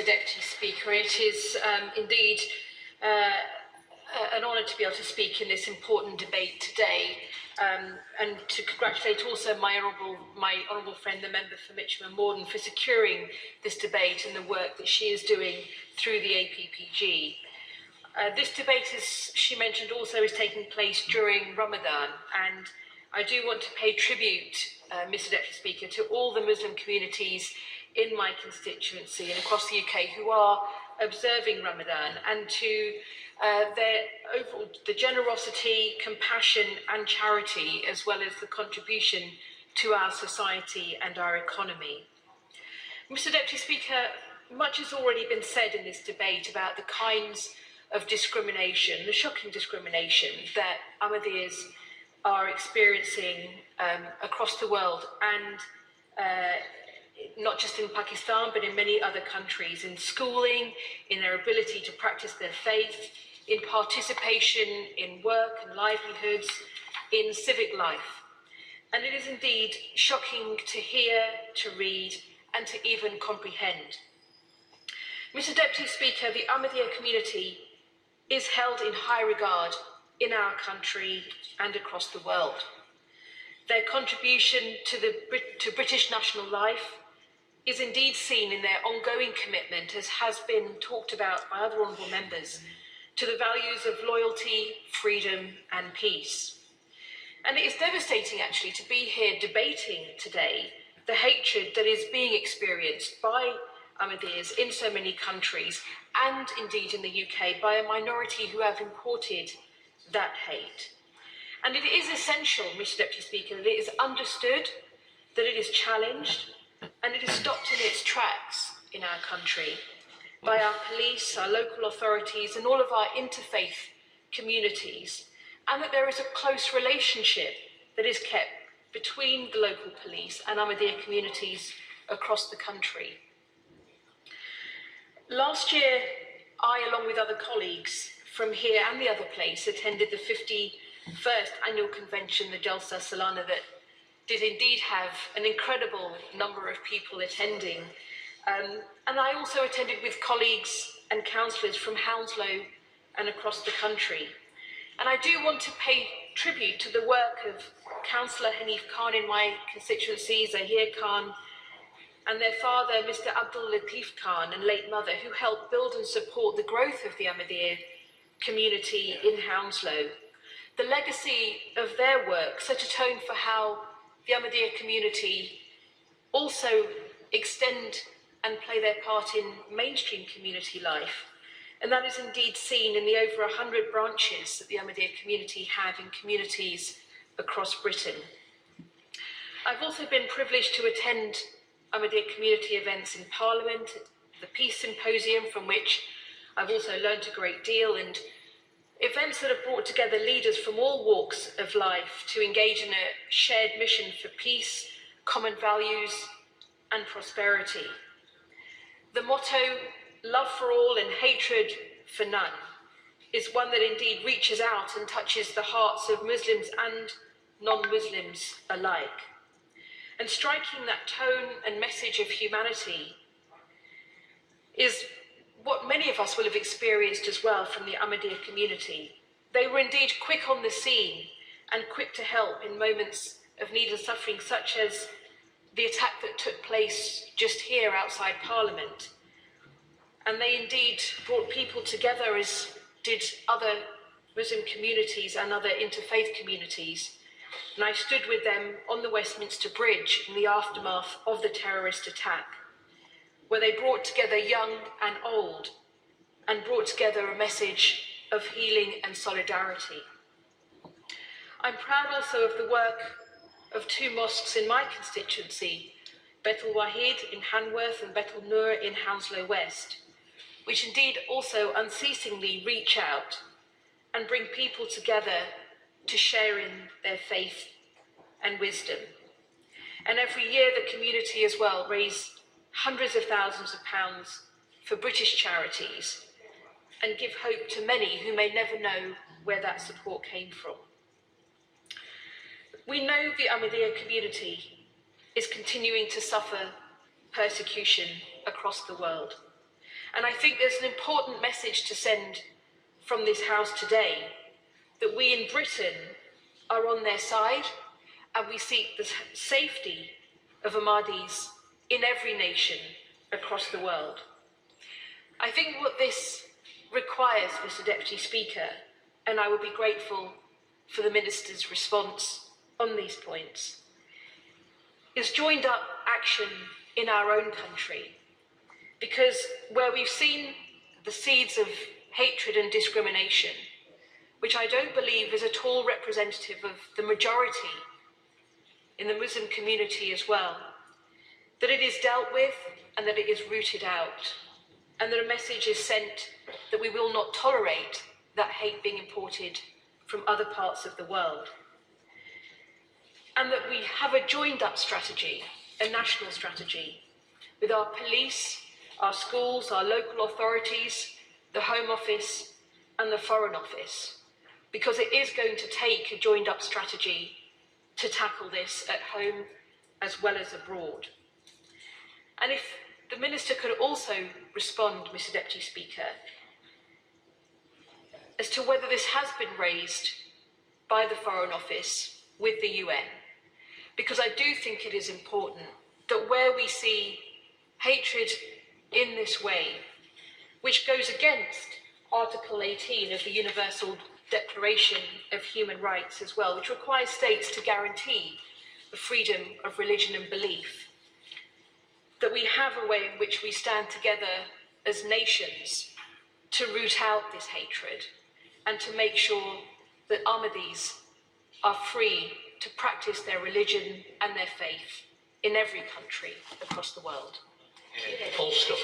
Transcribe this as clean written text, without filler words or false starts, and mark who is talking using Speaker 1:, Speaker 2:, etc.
Speaker 1: Mr. Deputy Speaker. It is indeed an honour to be able to speak in this important debate today, and to congratulate also my honourable friend, the member for Mitcham and Morden, for securing this debate and the work that she is doing through the APPG. This debate, as she mentioned, also is taking place during Ramadan, and I do want to pay tribute, Mr. Deputy Speaker, to all the Muslim communities in my constituency and across the UK who are observing Ramadan, and to their overall the generosity, compassion and charity, as well as the contribution to our society and our economy. Mr. Deputy Speaker, much has already been said in this debate about the kinds of discrimination, the shocking discrimination that Ahmadiyyas are experiencing across the world, and not just in Pakistan but in many other countries, in schooling, in their ability to practice their faith, in participation in work and livelihoods, in civic life. And it is indeed shocking to hear, to read and to even comprehend. Mr. Deputy Speaker, the Ahmadiyya community is held in high regard in our country and across the world. Their contribution to British national life is indeed seen in their ongoing commitment, as has been talked about by other honourable members, to the values of loyalty, freedom and peace. And it is devastating actually to be here debating today the hatred that is being experienced by Ahmadiyyas in so many countries, and indeed in the UK, by a minority who have imported that hate. And it is essential, Mr. Deputy Speaker, that it is understood, that it is challenged, and it is stopped in its tracks in our country by our police, our local authorities and all of our interfaith communities, and that there is a close relationship that is kept between the local police and Ahmadiyya communities across the country. Last year, I, along with other colleagues from here and the other place, attended the 51st annual convention, the Jalsa Salana, that did indeed have an incredible number of people attending. And I also attended with colleagues and councillors from Hounslow and across the country. And I do want to pay tribute to the work of Councillor Hanif Khan in my constituency, Zahir Khan, and their father, Mr. Abdul Latif Khan, and late mother, who helped build and support the growth of the Ahmadiyya community in Hounslow. The legacy of their work set a tone for how the Ahmadiyya community also extend and play their part in mainstream community life. And that is indeed seen in the over 100 branches that the Ahmadiyya community have in communities across Britain. I've also been privileged to attend Ahmadiyya community events in Parliament, the Peace Symposium, from which I've also learned a great deal, and events that have brought together leaders from all walks of life to engage in a shared mission for peace, common values and prosperity. The motto, love for all and hatred for none, is one that indeed reaches out and touches the hearts of Muslims and non-Muslims alike. And striking that tone and message of humanity is what many of us will have experienced as well from the Ahmadiyya community. They were indeed quick on the scene and quick to help in moments of need and suffering, such as the attack that took place just here outside Parliament. And they indeed brought people together, as did other Muslim communities and other interfaith communities. And I stood with them on the Westminster Bridge in the aftermath of the terrorist attack, where they brought together young and old and brought together a message of healing and solidarity. I'm proud also of the work of two mosques in my constituency, Bet al-Wahid in Hanworth and Bet al-Nur in Hounslow West, which indeed also unceasingly reach out and bring people together to share in their faith and wisdom. And every year the community as well raise hundreds of thousands of pounds for British charities and give hope to many who may never know where that support came from. We know the Ahmadiyya community is continuing to suffer persecution across the world. And I think there's an important message to send from this House today, that we in Britain are on their side and we seek the safety of Ahmadis in every nation across the world. I think what this requires, Mr. Deputy Speaker, and I would be grateful for the Minister's response on these points, is joined up action in our own country. Because where we've seen the seeds of hatred and discrimination, which I don't believe is at all representative of the majority in the Muslim community as well, that it is dealt with and that it is rooted out, and that a message is sent that we will not tolerate that hate being imported from other parts of the world. And that we have a joined up strategy, a national strategy, with our police, our schools, our local authorities, the Home Office and the Foreign Office, because it is going to take a joined up strategy to tackle this at home as well as abroad. And if the Minister could also respond, Mr. Deputy Speaker, as to whether this has been raised by the Foreign Office with the UN, because I do think it is important that where we see hatred in this way, which goes against Article 18 of the Universal Declaration of Human Rights as well, which requires states to guarantee the freedom of religion and belief, that we have a way in which we stand together as nations to root out this hatred and to make sure that Ahmadis are free to practice their religion and their faith in every country across the world.
Speaker 2: Full stop.